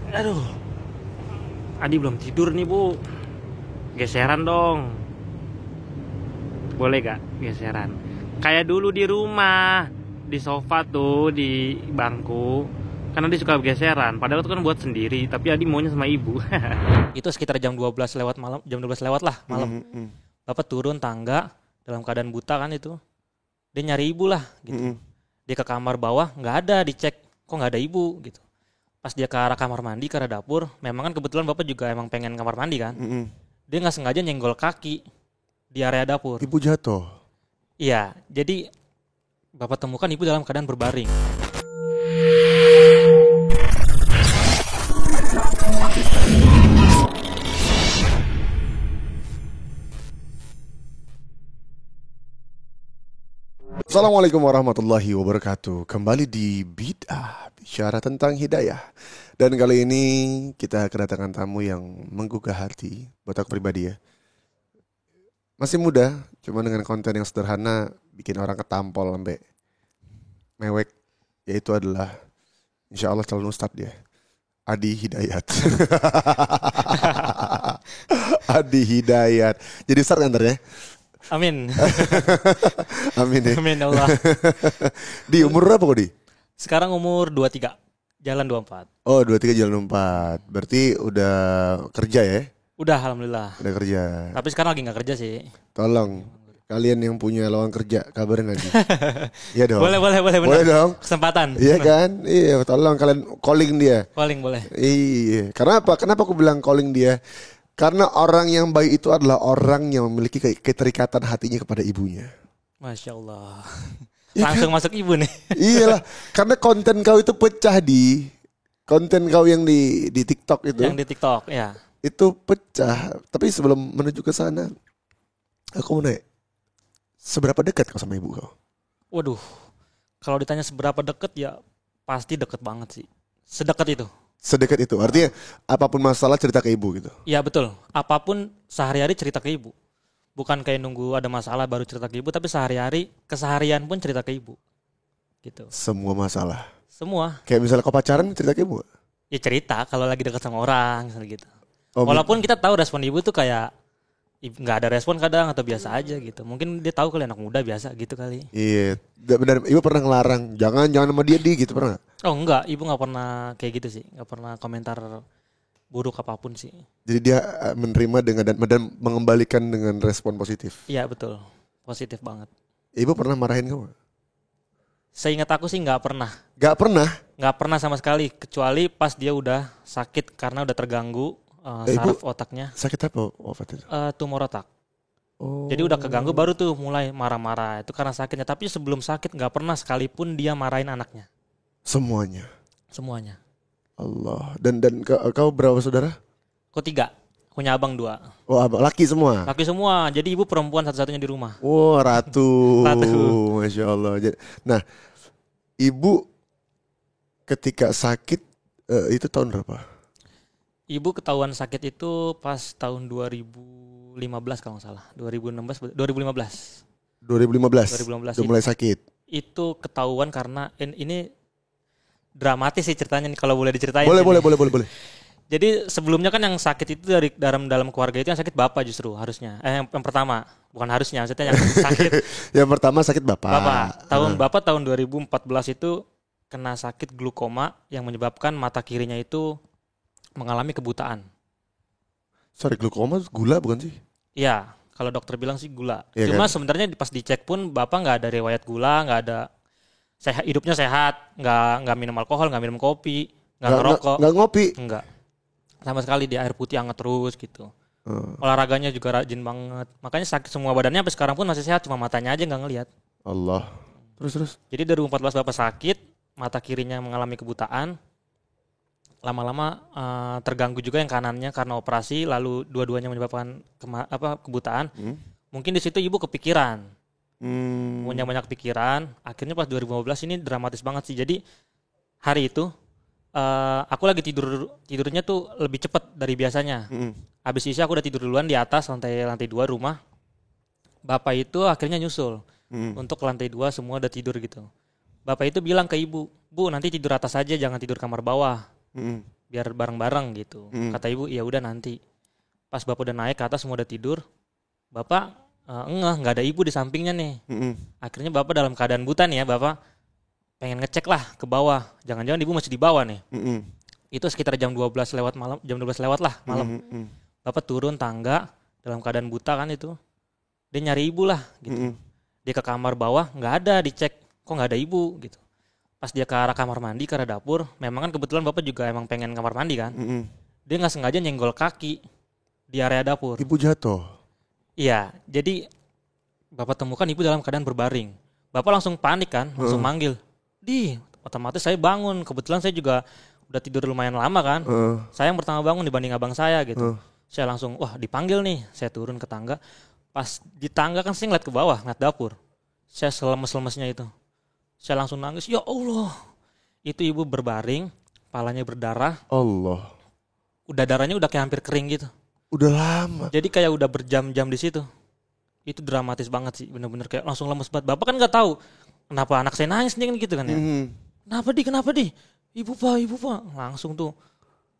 Aduh, Adi belum tidur nih bu. Geseran dong. Boleh gak geseran? Kayak dulu di rumah, di sofa tuh, di bangku. Karena dia suka geseran. Padahal itu kan buat sendiri, tapi Adi maunya sama ibu. Itu sekitar jam 12 lewat malam, jam 12 lewat lah malam. Bapak turun tangga dalam keadaan buta kan itu. Dia nyari ibu lah gitu. Dia ke kamar bawah, nggak ada, dicek kok nggak ada ibu gitu. Pas dia ke arah kamar mandi, ke arah dapur, memang kan kebetulan bapak juga emang pengen kamar mandi kan. Dia nggak sengaja nyenggol kaki di area dapur. Ibu jatuh. Iya, jadi bapak temukan ibu dalam keadaan berbaring. Assalamualaikum warahmatullahi wabarakatuh. Kembali di Bid'ah, bicara tentang hidayah. Dan kali ini kita kedatangan tamu yang menggugah hati buat aku pribadi ya. Masih muda, cuma dengan konten yang sederhana bikin orang ketampol sampai mewek. Yaitu adalah insya Allah calon ustadz dia, Adi Hidayat. Adi Hidayat. Jadi ustadz kan ntar ya? Amin. Amin ya. Amin Allah. Di umur berapa kok Di? Sekarang umur 23, jalan 24. Oh 23 jalan 24. Berarti udah kerja ya? Udah alhamdulillah. Udah kerja. Tapi sekarang lagi gak kerja sih. Tolong kalian yang punya lowongan kerja kabarin lagi. Iya dong. Boleh Boleh dong. Kesempatan. Iya kan? Iya, tolong kalian calling dia. Calling boleh. Iya. Karena apa? Kenapa aku bilang calling dia? Karena orang yang baik itu adalah orang yang memiliki keterikatan hatinya kepada ibunya. Masya Allah. Ya Langsung kan? masuk ibu nih. Iyalah, karena konten kau itu pecah di konten kau yang di TikTok itu. Yang di TikTok, ya. Itu pecah. Tapi sebelum menuju ke sana, aku mau nanya, seberapa dekat kau sama ibu kau? Waduh, kalau ditanya seberapa deket ya pasti deket banget sih. Sedekat itu. Sedekat itu. Artinya apapun masalah cerita ke ibu gitu. Iya betul. Apapun sehari-hari cerita ke ibu. Bukan kayak nunggu ada masalah baru cerita ke ibu, tapi sehari-hari, keseharian pun cerita ke ibu. Gitu. Semua masalah. Semua. Kayak misalnya kau pacaran cerita ke ibu? Ya cerita kalau lagi dekat sama orang misalnya gitu. Oh, Walaupun kita tahu respon ibu tuh kayak nggak ada respon kadang atau biasa aja gitu. Mungkin dia tahu kali anak muda biasa gitu kali. iya. Benar. Ibu pernah ngelarang, jangan sama dia di gitu pernah? Oh enggak, ibu nggak pernah kayak gitu sih. Nggak pernah komentar buruk apapun sih. Jadi dia menerima dengan dan mengembalikan dengan respon positif. Iya betul, positif banget. Ibu pernah marahin kamu? Seingat aku sih nggak pernah. Gak pernah. Nggak pernah sama sekali, kecuali pas dia udah sakit karena udah terganggu saraf otaknya. Sakit apa wafat itu? Tumor otak. Oh. Jadi udah keganggu baru tuh mulai marah-marah. Itu karena sakitnya. Tapi sebelum sakit nggak pernah sekalipun dia marahin anaknya. Semuanya. Semuanya. Allah. Dan kau berapa saudara? Aku 3, punya abang 2. Oh abang, laki semua? Laki semua, jadi ibu perempuan satu-satunya di rumah. Wow, ratu. Ratu. Masya Allah. Nah, ibu ketika sakit itu tahun berapa? Ibu ketahuan sakit itu pas tahun 2015 kalau nggak salah. 2015. 2015. Udah mulai sakit. Itu ketahuan karena ini dramatis sih ceritanya nih kalau boleh diceritain. Boleh. Jadi sebelumnya kan yang sakit itu dari dalam keluarga itu yang sakit bapak justru harusnya. Yang pertama, bukan harusnya, maksudnya yang sakit. Yang pertama sakit bapak. Bapak tahun 2014 itu kena sakit glukoma yang menyebabkan mata kirinya itu mengalami kebutaan. Sorry, glukoma gula bukan sih? Iya, kalau dokter bilang sih gula. Ya, Cuma kan? sebenarnya pas dicek pun bapak nggak ada riwayat gula, nggak ada hidupnya sehat, nggak minum alkohol, nggak minum kopi, nggak ngerokok, nggak ngopi, nggak sama sekali. Dia air putih hangat terus gitu. Olahraganya juga rajin banget. Makanya sakit semua badannya sampai sekarang pun masih sehat, cuma matanya aja nggak ngelihat. Allah. Terus. Jadi 2014 bapak sakit, mata kirinya mengalami kebutaan. Lama-lama terganggu juga yang kanannya karena operasi, lalu dua-duanya menyebabkan kebutaan. Mungkin di situ ibu kepikiran, punya banyak pikiran. Akhirnya pas 2015 ini dramatis banget sih. Jadi hari itu aku lagi tidurnya tuh lebih cepat dari biasanya. Habis isya aku udah tidur duluan di atas lantai 2 rumah. Bapak itu akhirnya nyusul untuk lantai 2 semua udah tidur gitu. Bapak itu bilang ke ibu, Bu nanti tidur atas aja, jangan tidur kamar bawah. biar bareng-bareng gitu. Kata ibu, ya udah nanti. Pas bapak udah naik ke atas, semua udah tidur, bapak nggak ada ibu di sampingnya nih. Akhirnya bapak dalam keadaan buta nih ya, bapak pengen ngecek lah ke bawah. Jangan-jangan ibu masih di bawah nih. Itu sekitar jam 12 lewat malam, jam 12 lewat lah malam. Bapak turun tangga dalam keadaan buta kan itu. Dia nyari ibu lah gitu. Dia ke kamar bawah, nggak ada, dicek kok nggak ada ibu gitu. Pas dia ke arah kamar mandi, ke arah dapur, memang kan kebetulan bapak juga emang pengen kamar mandi kan. Dia nggak sengaja nyenggol kaki di area dapur. Ibu jatuh. Iya, jadi bapak temukan ibu dalam keadaan berbaring. Bapak langsung panik kan, langsung manggil. Otomatis saya bangun. Kebetulan saya juga udah tidur lumayan lama kan. Saya yang pertama bangun dibanding abang saya gitu. Saya langsung, wah dipanggil nih. Saya turun ke tangga. Pas di tangga kan saya ngeliat ke bawah, ngeliat dapur. Saya selemes-lemesnya itu. Saya langsung nangis, ya Allah. Itu ibu berbaring, palanya berdarah. Allah. Udah darahnya udah kayak hampir kering gitu. Udah lama. Jadi kayak udah berjam-jam di situ. Itu dramatis banget sih, bener-bener kayak langsung lemes banget. Bapak kan nggak tahu kenapa anak saya nangis nih kan gitu kan ya. Kenapa di? Ibu pak. Langsung tuh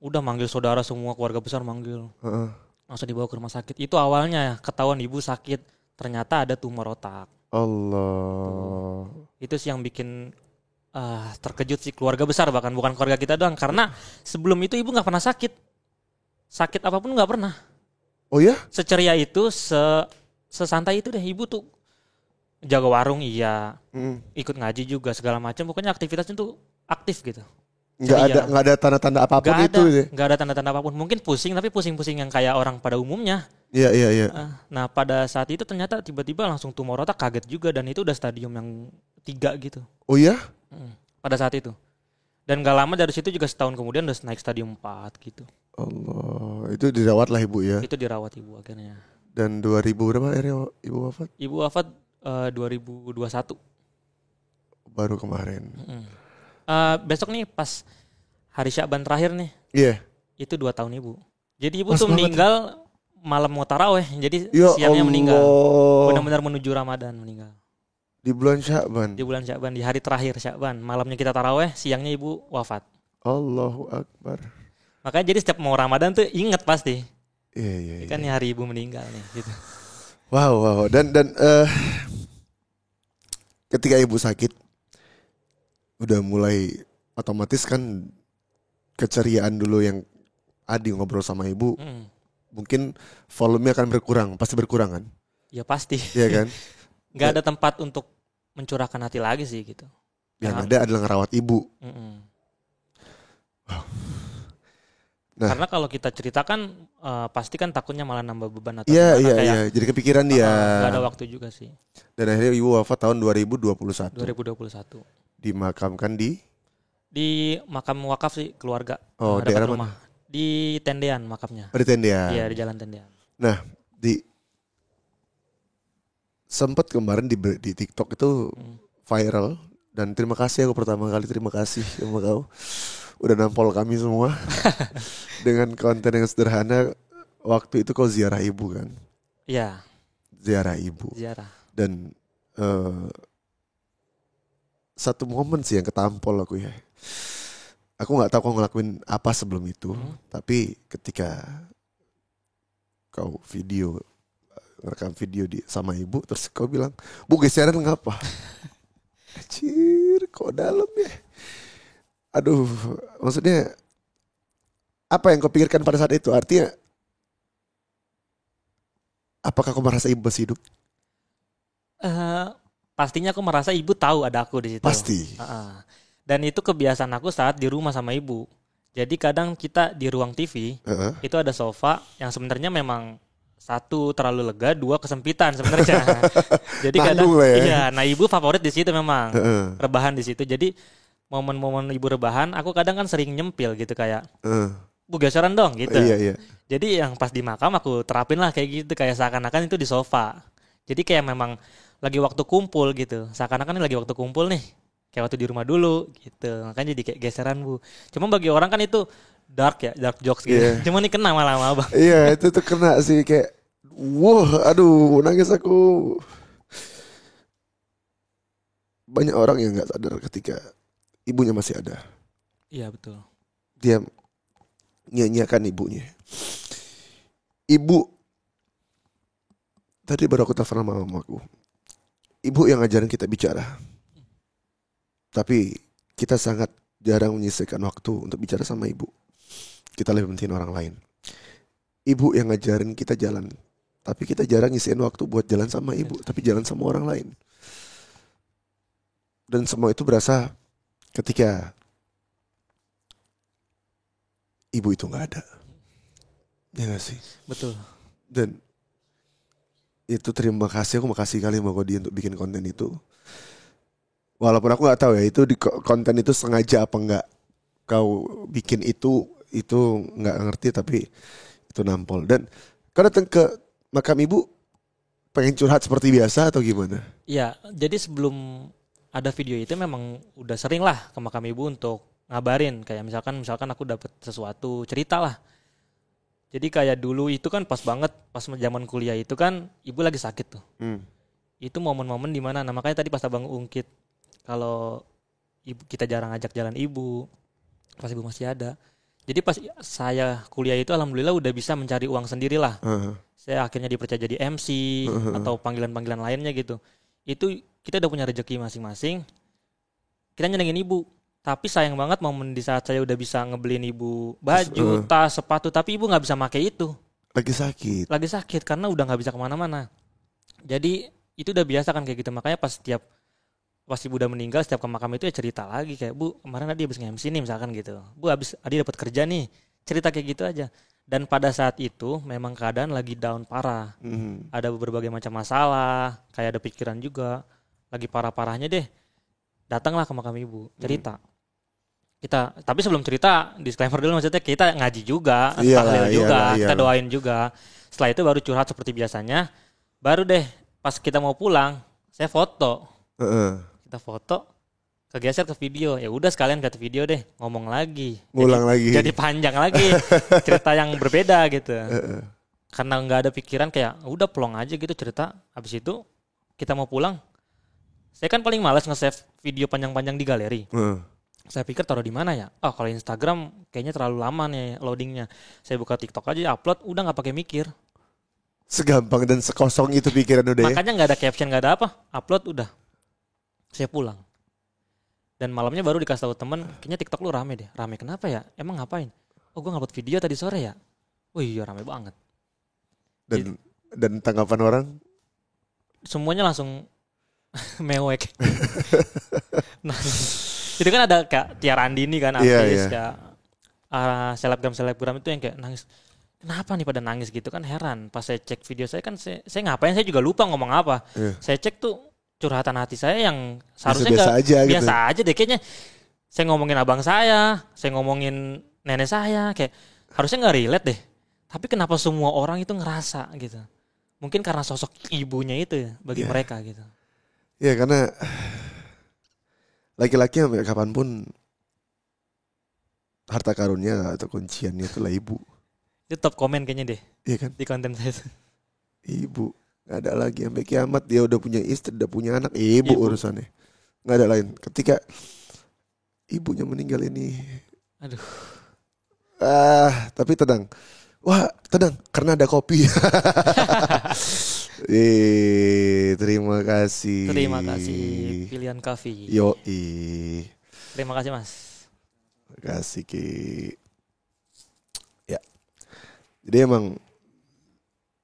udah manggil saudara semua, keluarga besar manggil. Langsung dibawa ke rumah sakit. Itu awalnya ya, ketahuan ibu sakit. Ternyata ada tumor otak. Allah. Itu sih yang bikin terkejut sih keluarga besar, bahkan bukan keluarga kita doang. Karena sebelum itu ibu gak pernah sakit. Sakit apapun gak pernah. Oh ya? Seceria itu, sesantai itu deh. Ibu tuh jaga warung iya, ikut ngaji juga segala macam. Pokoknya aktivitasnya tuh aktif gitu. Nggak ada tanda-tanda apapun itu. Nggak ada tanda-tanda apapun. Mungkin pusing, tapi pusing-pusing yang kayak orang pada umumnya. Iya. Nah pada saat itu ternyata tiba-tiba langsung tumor otak, kaget juga, dan itu udah stadium yang 3 gitu. Oh ya? Pada saat itu. Dan gak lama dari situ juga setahun kemudian udah naik stadium 4 gitu. Allah, itu dirawat lah ibu ya? Itu dirawat ibu akhirnya. Dan 2000 berapa akhirnya ibu wafat? Ibu wafat 2021. Baru kemarin. Besok nih pas hari Syakban terakhir nih. Iya. Itu 2 tahun ibu. Jadi ibu tuh meninggal malam mau taraweh. Jadi ya siangnya Allah. meninggal. Benar-benar menuju Ramadan meninggal. Di bulan Syakban. Di bulan Syakban, di hari terakhir Syakban. Malamnya kita taraweh, siangnya ibu wafat. Allahu Akbar. Makanya jadi setiap mau Ramadan tuh inget pasti. Iya. Kan hari ibu meninggal nih gitu. Wow. Dan ketika ibu sakit udah mulai otomatis kan keceriaan dulu yang Adi ngobrol sama ibu. Mungkin volumenya akan berkurang, pasti berkurang kan? Ya pasti. Iya kan? Gak ada tempat untuk mencurahkan hati lagi sih gitu. Yang ada adalah ngerawat ibu. Wow. Nah, karena kalau kita ceritakan pasti kan takutnya malah nambah beban atau Iya. Jadi kepikiran dia. Gak ada waktu juga sih. Dan akhirnya ibu wafat tahun 2021. Dimakamkan di makam wakaf sih keluarga. Oh, di rumah. Mana? Di Tendean makamnya. Di Tendean. Iya, di Jalan Tendean. Nah, sempat kemarin di TikTok itu viral, dan terima kasih, aku pertama kali terima kasih sama kau udah nampol kami semua dengan konten yang sederhana. Waktu itu kau ziarah ibu kan? Iya. Ziarah ibu. Dan satu momen sih yang ketampol aku ya. Aku nggak tahu kau ngelakuin apa sebelum itu, tapi ketika kau ngerekam video sama ibu, terus kau bilang, "Bu, geseran ngapa?" Anjir, kok dalam ya. Aduh, maksudnya apa yang kau pikirkan pada saat itu? Artinya apakah kau merasa ibu masih hidup? Pastinya aku merasa ibu tahu ada aku di situ. Pasti. Dan itu kebiasaan aku saat di rumah sama ibu. Jadi kadang kita di ruang TV itu ada sofa yang sebenarnya memang 1 terlalu lega, 2 kesempitan sebenarnya. Jadi kadang iya, nah ibu favorit di situ memang. Rebahan di situ. Jadi momen-momen ibu rebahan aku kadang kan sering nyempil gitu kayak Bu, geseran dong gitu. Iya. Jadi yang pas di makam aku terapin lah kayak gitu, kayak seakan-akan itu di sofa. Jadi kayak memang lagi waktu kumpul gitu. Seakan-akan lagi waktu kumpul nih. Kayak waktu di rumah dulu gitu. Makanya jadi kayak geseran, Bu. Cuma bagi orang kan itu dark jokes gitu. Yeah. Cuma ini kena malah sama Abang. Iya, itu tuh kena sih kayak wah, aduh, nangis aku. Banyak orang yang enggak sadar ketika ibunya masih ada. Iya, betul. Dia nyanyiakan ibunya. Ibu, tadi baru aku telepon sama mamaku. Ibu yang ngajarin kita bicara. Tapi kita sangat jarang menyisihkan waktu untuk bicara sama ibu. Kita lebih penting orang lain. Ibu yang ngajarin kita jalan. Tapi kita jarang nyisihin waktu buat jalan sama ibu. Tapi jalan sama orang lain. Dan semua itu berasa ketika ibu itu gak ada. Ya gak sih? Betul. Dan itu terima kasih, aku makasih kali sama Kodi untuk bikin konten itu. Walaupun aku gak tahu ya itu di konten itu sengaja apa enggak kau bikin itu gak ngerti, tapi itu nampol. Dan kau datang ke makam ibu pengen curhat seperti biasa atau gimana? Iya, jadi sebelum ada video itu memang udah sering lah ke makam ibu untuk ngabarin. Kayak misalkan aku dapet sesuatu, cerita lah. Jadi kayak dulu itu kan pas banget, pas zaman kuliah itu kan ibu lagi sakit tuh. Itu momen-momen dimana, nah makanya tadi pas abang ungkit kalau ibu kita jarang ajak jalan ibu, pas ibu masih ada. Jadi pas saya kuliah itu alhamdulillah udah bisa mencari uang sendiri lah. Saya akhirnya dipercaya jadi MC atau panggilan-panggilan lainnya gitu. Itu kita udah punya rezeki masing-masing. Kita nyenengin ibu. Tapi sayang banget momen di saat saya udah bisa ngebeliin ibu baju, tas, sepatu, tapi ibu nggak bisa pakai itu. Lagi sakit karena udah nggak bisa kemana-mana. Jadi itu udah biasa kan kayak gitu. Makanya pas ibu udah meninggal, setiap ke makam itu ya cerita lagi kayak, Bu kemarin Adi habis nge-MC nih misalkan gitu. Bu habis Adi dapat kerja nih, cerita kayak gitu aja. Dan pada saat itu memang keadaan lagi down parah. Ada berbagai macam masalah, kayak ada pikiran juga, lagi parah-parahnya deh. Datanglah ke makam ibu, cerita. Tapi sebelum cerita disclaimer dulu, maksudnya kita ngaji juga, tahlil juga, kita doain juga. Setelah itu baru curhat seperti biasanya. Baru deh pas kita mau pulang, saya foto. Kita foto, kegeser ke video. Ya udah sekalian ke video deh, ngomong lagi. Jadi panjang lagi cerita yang berbeda gitu. Karena nggak ada pikiran kayak udah plong aja gitu cerita. Habis itu kita mau pulang. Saya kan paling malas nge-save video panjang-panjang di galeri. Saya pikir taruh di mana ya? Kalau Instagram kayaknya terlalu lama nih loadingnya. Saya buka TikTok aja, upload, udah nggak pakai mikir. Segampang dan sekosong itu pikiran udah. Makanya nggak ada caption, nggak ada apa, upload udah. Saya pulang. Dan malamnya baru dikasih tahu temen, kayaknya TikTok lu rame deh. Rame kenapa ya? Emang ngapain? Gue ngupload video tadi sore ya. Oh iya rame banget. Dan tanggapan orang? Semuanya langsung mewek. Nah, itu kan ada kayak Tiara Andini kan artis kayak selebgram itu yang kayak nangis. Kenapa nih pada nangis gitu kan, heran. Pas saya cek video saya kan saya ngapain, saya juga lupa ngomong apa. Saya cek tuh curhatan hati saya yang seharusnya biasa aja deh kayaknya. Saya ngomongin abang saya ngomongin nenek saya, kayak harusnya nggak relate deh. Tapi kenapa semua orang itu ngerasa gitu? Mungkin karena sosok ibunya itu ya bagi mereka gitu. Ya karena laki-laki sampai kapanpun harta karunnya atau kunciannya itulah ibu. Itu top komen kayaknya deh. Iya kan? Di konten saya. Ibu. Gak ada lagi sampai kiamat, dia udah punya istri, udah punya anak, ibu urusannya. Gak ada lain. Ketika ibunya meninggal ini. Aduh. Tapi tenang. Wah, tenang karena ada kopi. Terima kasih. Terima kasih pilihan coffee. Yoi. Terima kasih Mas. Terima kasih Ki. Ya. Jadi emang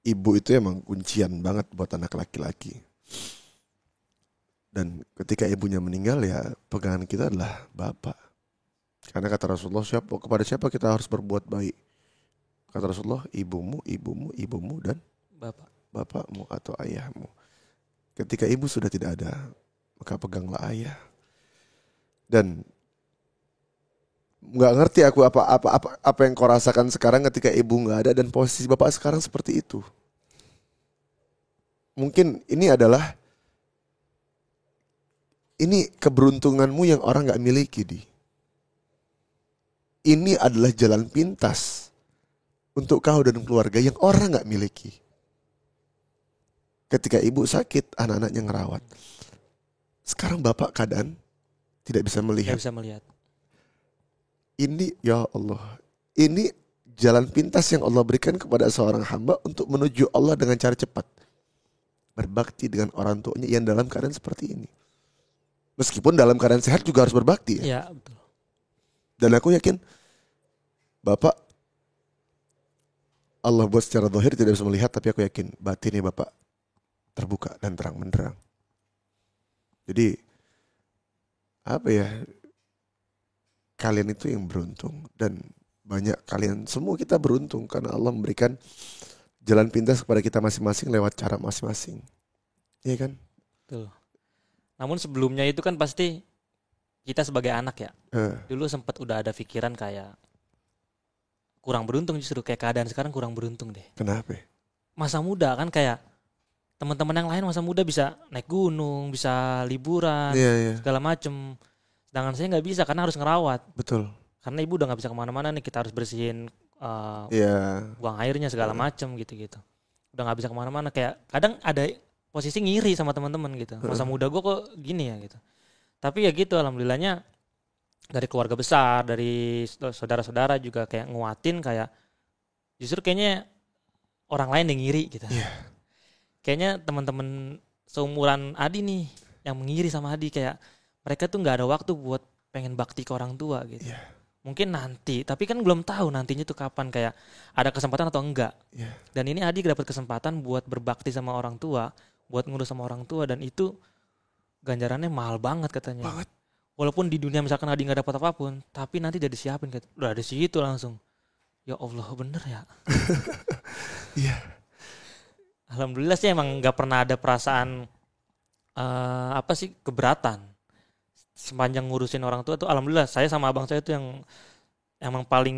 ibu itu emang kuncian banget buat anak laki-laki. Dan ketika ibunya meninggal ya pegangan kita adalah bapak. Karena kata Rasulullah, kepada siapa kita harus berbuat baik? Kata Rasulullah, ibumu dan bapakmu atau ayahmu. Ketika ibu sudah tidak ada, maka peganglah ayah. Dan nggak ngerti aku apa yang kau rasakan sekarang ketika ibu nggak ada dan posisi bapak sekarang seperti itu. Mungkin ini keberuntunganmu yang orang nggak miliki, Di. Ini adalah jalan pintas untuk kau dan keluarga yang orang gak miliki. Ketika ibu sakit, anak-anaknya ngerawat. Sekarang bapak keadaan tidak bisa melihat. Tidak bisa melihat. Ini, ya Allah, ini jalan pintas yang Allah berikan kepada seorang hamba untuk menuju Allah dengan cara cepat. Berbakti dengan orang tuanya yang dalam keadaan seperti ini. Meskipun dalam keadaan sehat juga harus berbakti ya. Iya, betul. Dan aku yakin Bapak Allah buat secara zahir tidak bisa melihat, tapi aku yakin batinnya Bapak terbuka dan terang benderang. Jadi apa ya? Kalian itu yang beruntung, dan banyak kalian semua kita beruntung karena Allah memberikan jalan pintas kepada kita masing-masing lewat cara masing-masing. Iya kan? Betul. Namun sebelumnya itu kan pasti kita sebagai anak ya. Dulu sempat udah ada pikiran kayak kurang beruntung, justru kayak keadaan sekarang kurang beruntung deh. Kenapa? Masa muda kan kayak teman-teman yang lain masa muda bisa naik gunung, bisa liburan, segala macem. Sedangkan saya nggak bisa karena harus ngerawat. Betul. Karena ibu udah nggak bisa kemana-mana nih, kita harus bersihin buang airnya segala macem gitu-gitu. Udah nggak bisa kemana-mana, kayak kadang ada posisi ngiri sama teman-teman gitu. Masa muda gue kok gini ya gitu. Tapi ya gitu, alhamdulillahnya dari keluarga besar, dari saudara-saudara juga kayak nguatin, kayak justru kayaknya orang lain yang ngiri gitu. Kayaknya teman-teman seumuran Adi nih yang mengiri sama Adi, kayak mereka tuh nggak ada waktu buat pengen bakti ke orang tua gitu. Mungkin nanti, tapi kan belum tahu nantinya tuh kapan, kayak ada kesempatan atau enggak. Dan ini Adi dapat kesempatan buat berbakti sama orang tua, buat ngurus sama orang tua, dan itu ganjarannya mahal banget katanya. Banget. Walaupun di dunia misalkan Adi nggak dapat apapun, tapi nanti udah disiapin, udah ada situ langsung. Ya Allah, bener ya. Iya. Alhamdulillah sih emang nggak pernah ada perasaan keberatan sepanjang ngurusin orang tua tuh. Alhamdulillah saya sama abang saya tuh yang emang paling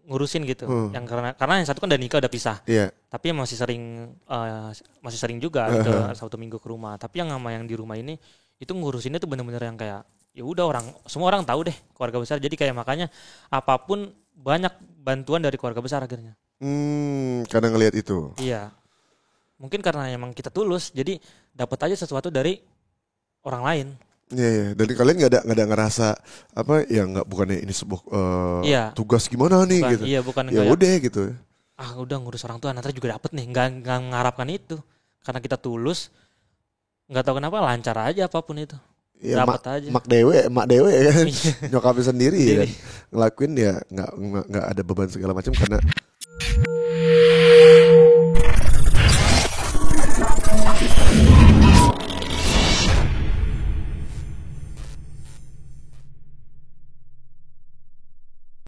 ngurusin gitu. Yang karena yang satu kan udah nikah, udah pisah. Tapi masih sering juga ke Sabtu Minggu ke rumah. Tapi yang sama yang di rumah ini itu ngurusinnya tuh bener-bener yang kayak ya udah semua orang tahu deh, keluarga besar. Jadi kayak makanya apapun banyak bantuan dari keluarga besar akhirnya. Karena ngelihat itu. Iya. Mungkin karena emang kita tulus, jadi dapat aja sesuatu dari orang lain. Iya. Dan kalian nggak ada ngerasa apa ya, bukannya ini sebuah tugas gimana nih gitu. Iya, bukan ya udah gitu. Udah ngurus orang tua nanti juga dapet nih, nggak mengharapkan itu. Karena kita tulus, nggak tahu kenapa lancar aja apapun itu. Ya, dapat aja. Mak dewe kan. Nyokapnya sendiri ya. Ngelakuin ya nggak ada beban segala macam karena